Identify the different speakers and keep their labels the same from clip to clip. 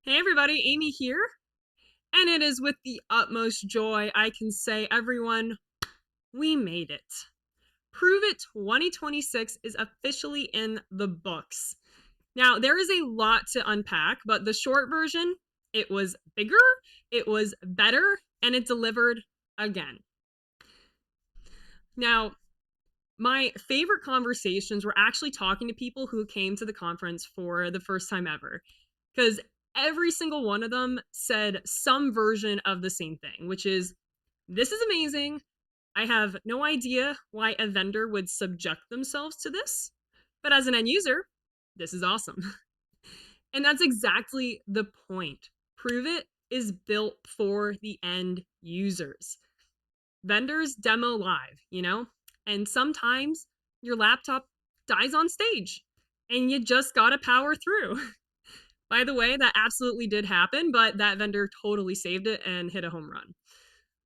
Speaker 1: Hey everybody, Amy here, and it is with the utmost joy I can say, everyone, we made it. ProveIt 2026 is officially in the books. Now, there is a lot to unpack, but the short version, it was bigger, it was better, and it delivered again. Now, my favorite conversations were actually talking to people who came to the conference for the first time ever, because every single one of them said some version of the same thing, which is, this is amazing. I have no idea why a vendor would subject themselves to this, but as an end user, this is awesome. And that's exactly the point. ProveIt is built for the end users. Vendors demo live, and sometimes your laptop dies on stage and you just gotta power through. By the way, that absolutely did happen, but that vendor totally saved it and hit a home run.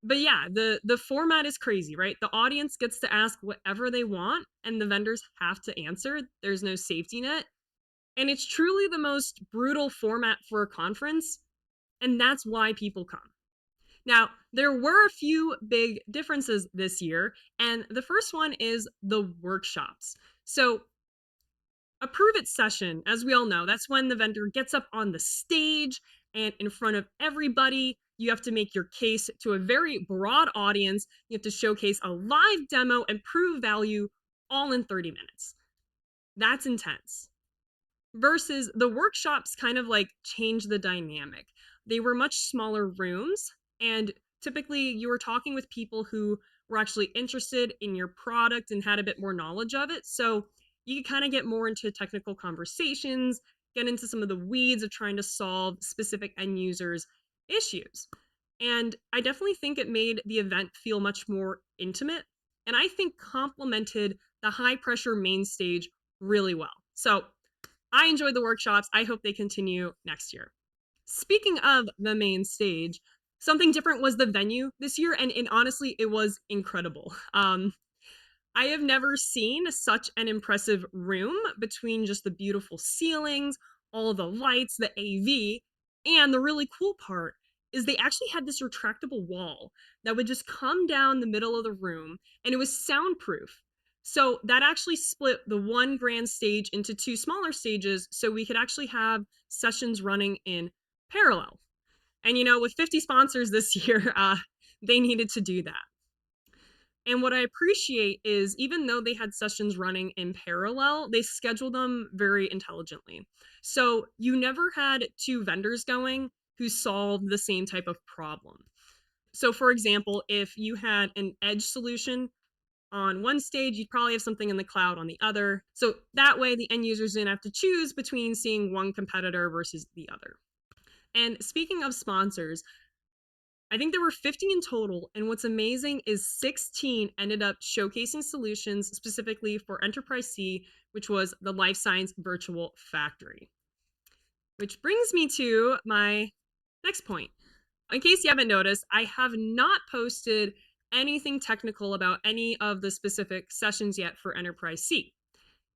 Speaker 1: But yeah, the format is crazy, right? The audience gets to ask whatever they want and the vendors have to answer. There's no safety net. And it's truly the most brutal format for a conference, and that's why people come. Now, there were a few big differences this year, and the first one is the workshops. So, a ProveIt session, as we all know, that's when the vendor gets up on the stage and in front of everybody. You have to make your case to a very broad audience. You have to showcase a live demo and prove value all in 30 minutes. That's intense. Versus the workshops kind of like change the dynamic. They were much smaller rooms, and typically you were talking with people who were actually interested in your product and had a bit more knowledge of it. So you could kind of get more into technical conversations, get into some of the weeds of trying to solve specific end users' issues. And I definitely think it made the event feel much more intimate, and I think complemented the high pressure main stage really well. So I enjoyed the workshops. I hope they continue next year. Speaking of the main stage, something different was the venue this year, and honestly, it was incredible. I have never seen such an impressive room between just the beautiful ceilings, all the lights, the AV, and the really cool part is they actually had this retractable wall that would just come down the middle of the room, and it was soundproof. So that actually split the one grand stage into two smaller stages so we could actually have sessions running in parallel. And with 50 sponsors this year, they needed to do that. And what I appreciate is even though they had sessions running in parallel, they scheduled them very intelligently. So you never had two vendors going who solved the same type of problem. So, for example, if you had an edge solution on one stage, you'd probably have something in the cloud on the other. So that way, the end users didn't have to choose between seeing one competitor versus the other. And speaking of sponsors, I think there were 50 in total, and what's amazing is 16 ended up showcasing solutions specifically for Enterprise C, which was the Life Science Virtual Factory. Which brings me to my next point. In case you haven't noticed, I have not posted anything technical about any of the specific sessions yet for Enterprise C,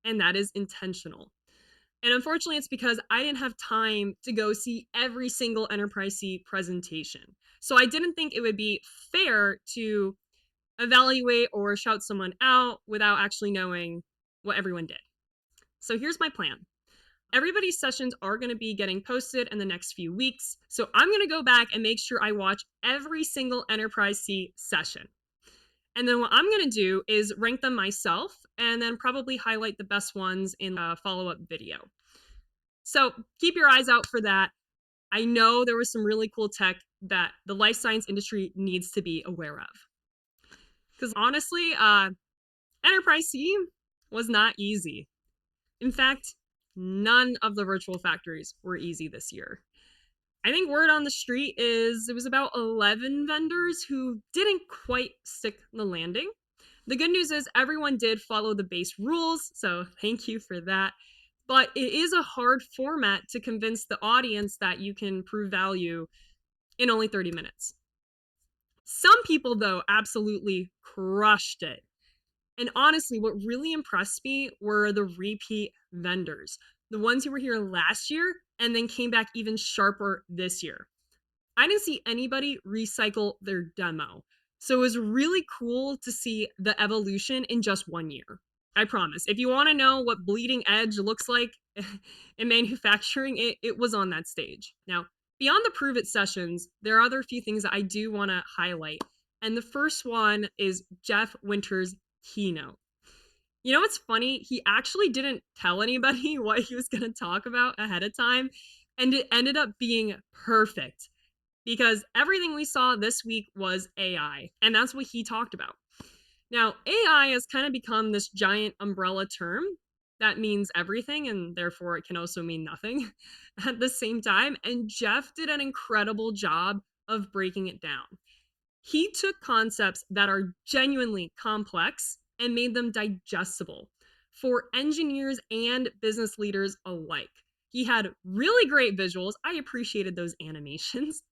Speaker 1: and that is intentional. And unfortunately, it's because I didn't have time to go see every single Enterprise C presentation. So I didn't think it would be fair to evaluate or shout someone out without actually knowing what everyone did. So here's my plan. Everybody's sessions are going to be getting posted in the next few weeks. So I'm going to go back and make sure I watch every single Enterprise C session. And then what I'm going to do is rank them myself and then probably highlight the best ones in a follow-up video. So keep your eyes out for that. I know there was some really cool tech that the life science industry needs to be aware of. Because honestly, Enterprise C was not easy. In fact, none of the virtual factories were easy this year. I think word on the street is it was about 11 vendors who didn't quite stick the landing. The good news is everyone did follow the base rules, so thank you for that. But it is a hard format to convince the audience that you can prove value in only 30 minutes. Some people, though, absolutely crushed it. And honestly, what really impressed me were the repeat vendors. The ones who were here last year and then came back even sharper this year. I didn't see anybody recycle their demo. So it was really cool to see the evolution in just 1 year. I promise. If you want to know what bleeding edge looks like in manufacturing, it was on that stage. Now, beyond the Prove It sessions, there are other few things that I do want to highlight. And the first one is Jeff Winter's keynote. You know what's funny? He actually didn't tell anybody what he was going to talk about ahead of time, and it ended up being perfect because everything we saw this week was AI, and that's what he talked about. Now, AI has kind of become this giant umbrella term that means everything, and therefore it can also mean nothing at the same time. And Jeff did an incredible job of breaking it down. He took concepts that are genuinely complex and made them digestible for engineers and business leaders alike. He had really great visuals. I appreciated those animations.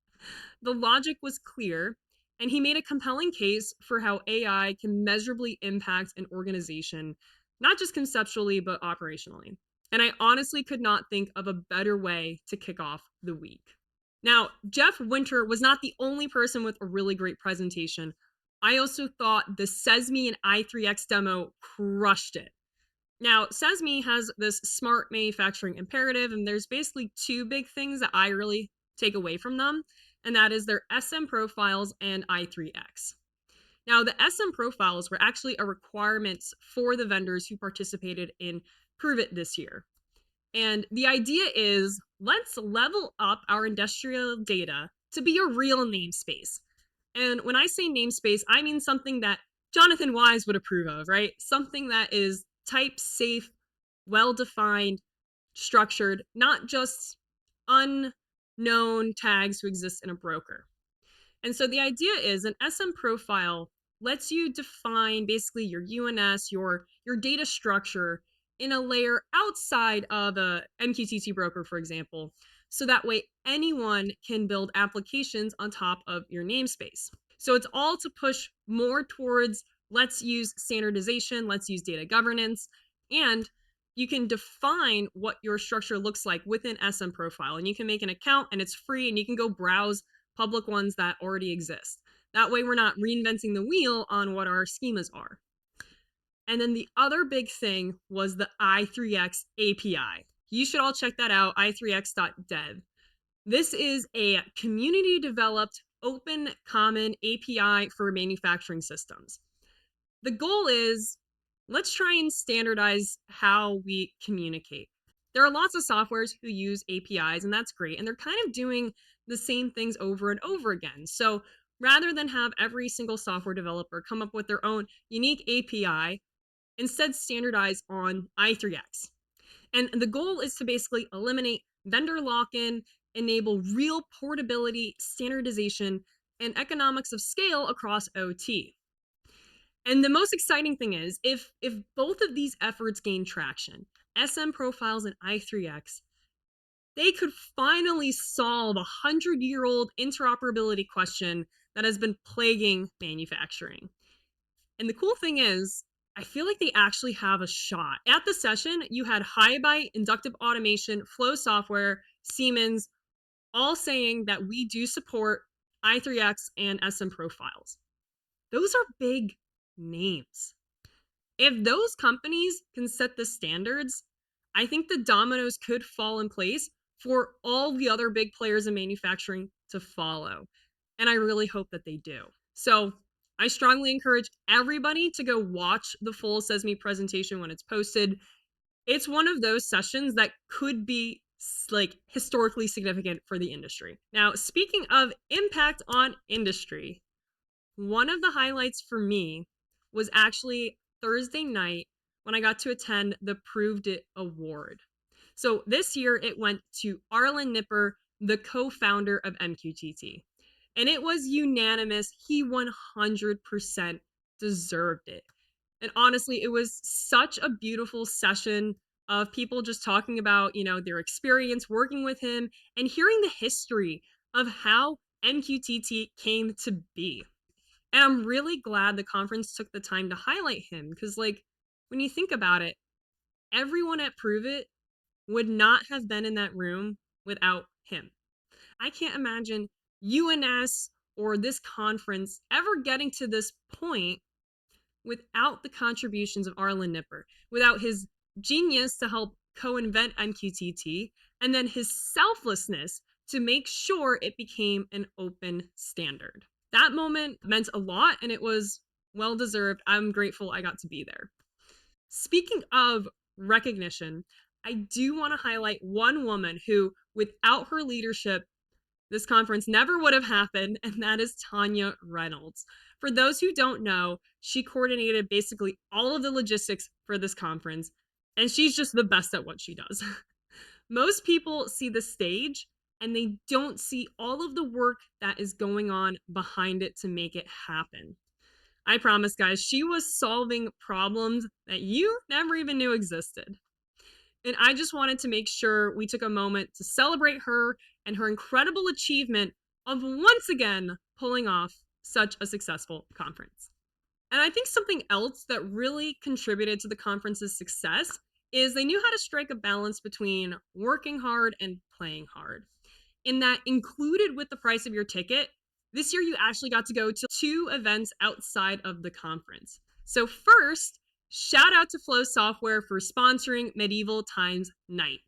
Speaker 1: The logic was clear, and he made a compelling case for how AI can measurably impact an organization, not just conceptually, but operationally. And I honestly could not think of a better way to kick off the week. Now, Jeff Winter was not the only person with a really great presentation. I also thought the SESME and i3X demo crushed it. Now, SESME has this smart manufacturing imperative, and there's basically two big things that I really take away from them, and that is their SM profiles and i3X. Now, the SM profiles were actually a requirement for the vendors who participated in ProveIt this year. And the idea is let's level up our industrial data to be a real namespace. And when I say namespace, I mean something that Jonathan Wise would approve of, right? Something that is type safe, well defined, structured, not just unknown tags who exist in a broker. And so the idea is an SM profile lets you define basically your UNS, your data structure in a layer outside of a MQTT broker, for example. So that way anyone can build applications on top of your namespace. So it's all to push more towards let's use standardization, let's use data governance, and you can define what your structure looks like within SM profile. And you can make an account and it's free and you can go browse public ones that already exist. That way we're not reinventing the wheel on what our schemas are. And then the other big thing was the i3X API. You should all check that out, i3x.dev. This is a community developed open common API for manufacturing systems. The goal is let's try and standardize how we communicate. There are lots of softwares who use APIs, and that's great. And they're kind of doing the same things over and over again. So rather than have every single software developer come up with their own unique API, instead standardize on i3X. And the goal is to basically eliminate vendor lock-in, enable real portability, standardization, and economics of scale across OT. And the most exciting thing is if both of these efforts gain traction, SM profiles and i3X, they could finally solve a 100-year-old interoperability question that has been plaguing manufacturing. And the cool thing is, I feel like they actually have a shot. At the session, you had HiByte, Inductive Automation, Flow Software, Siemens, all saying that we do support i3X and SM profiles. Those are big names. If those companies can set the standards, I think the dominoes could fall in place for all the other big players in manufacturing to follow. And I really hope that they do. So I strongly encourage everybody to go watch the full SESME presentation when it's posted. It's one of those sessions that could be like historically significant for the industry. Now, speaking of impact on industry, one of the highlights for me was actually Thursday night when I got to attend the ProveIt Award. So this year it went to Arlen Nipper, the co-founder of MQTT. And it was unanimous. He 100% deserved it. And honestly, it was such a beautiful session of people just talking about, their experience working with him and hearing the history of how MQTT came to be. And I'm really glad the conference took the time to highlight him because, when you think about it, everyone at ProveIt would not have been in that room without him. I can't imagine UNS or this conference ever getting to this point without the contributions of Arlen Nipper, without his genius to help co-invent MQTT, and then his selflessness to make sure it became an open standard. That moment meant a lot, and it was well deserved. I'm grateful I got to be there. Speaking of recognition, I do want to highlight one woman who, without her leadership, this conference never would have happened, and that is Tanya Reynolds. For those who don't know, she coordinated basically all of the logistics for this conference, and she's just the best at what she does. Most people see the stage and they don't see all of the work that is going on behind it to make it happen. I promise, guys, she was solving problems that you never even knew existed. And I just wanted to make sure we took a moment to celebrate her and her incredible achievement of once again pulling off such a successful conference. And I think something else that really contributed to the conference's success is they knew how to strike a balance between working hard and playing hard. In that, included with the price of your ticket, this year you actually got to go to 2 events outside of the conference. So first, shout out to Flow Software for sponsoring Medieval Times Night.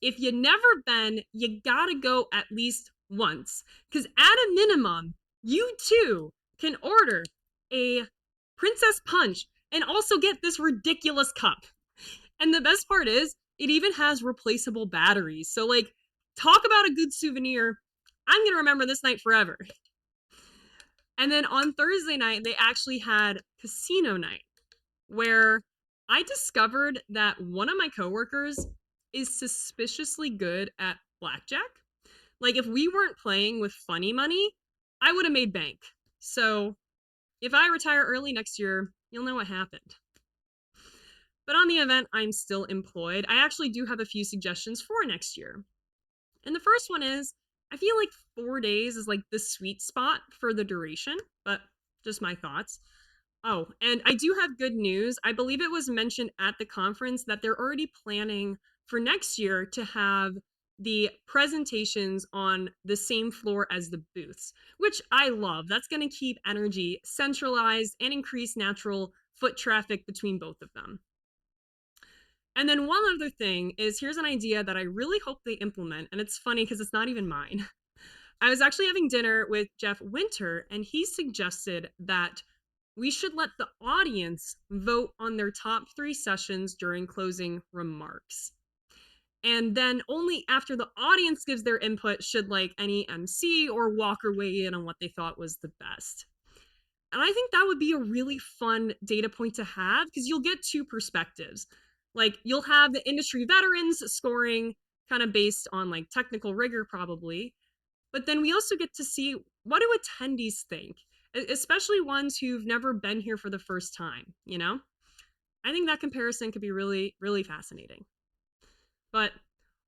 Speaker 1: If you've never been, you gotta go at least once, because at a minimum, you too can order a Princess Punch and also get this ridiculous cup. And the best part is, it even has replaceable batteries. So, like, talk about a good souvenir. I'm gonna remember this night forever. And then on Thursday night, they actually had casino night, where I discovered that one of my coworkers is suspiciously good at blackjack. Like, if we weren't playing with funny money, I would have made bank. So if I retire early next year, you'll know what happened. But on the event, I'm still employed. I actually do have a few suggestions for next year. And the first one is, I feel like 4 days is like the sweet spot for the duration, but just my thoughts. Oh, and I do have good news. I believe it was mentioned at the conference that they're already planning for next year to have the presentations on the same floor as the booths, which I love. That's going to keep energy centralized and increase natural foot traffic between both of them. And then one other thing is, here's an idea that I really hope they implement, and it's funny because it's not even mine. I was actually having dinner with Jeff Winter, and he suggested that we should let the audience vote on their top 3 sessions during closing remarks. And then only after the audience gives their input should like any MC or walker weigh in on what they thought was the best. And I think that would be a really fun data point to have, because you'll get 2 perspectives. Like, you'll have the industry veterans scoring kind of based on like technical rigor probably, but then we also get to see, what do attendees think, especially ones who've never been here for the first time, you know? I think that comparison could be really, really fascinating. But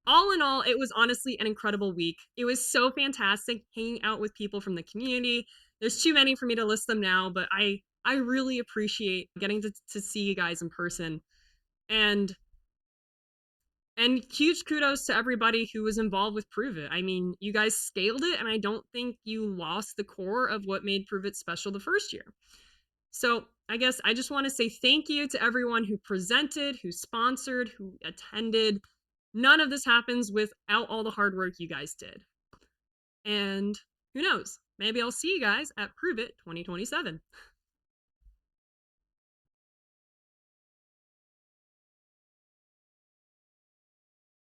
Speaker 1: all in all, it was honestly an incredible week. It was so fantastic hanging out with people from the community. There's too many for me to list them now, but I really appreciate getting to see you guys in person. And huge kudos to everybody who was involved with ProveIt. I mean, you guys scaled it, and I don't think you lost the core of what made ProveIt special the first year. So I guess I just want to say thank you to everyone who presented, who sponsored, who attended. None of this happens without all the hard work you guys did. And who knows? Maybe I'll see you guys at ProveIt 2027.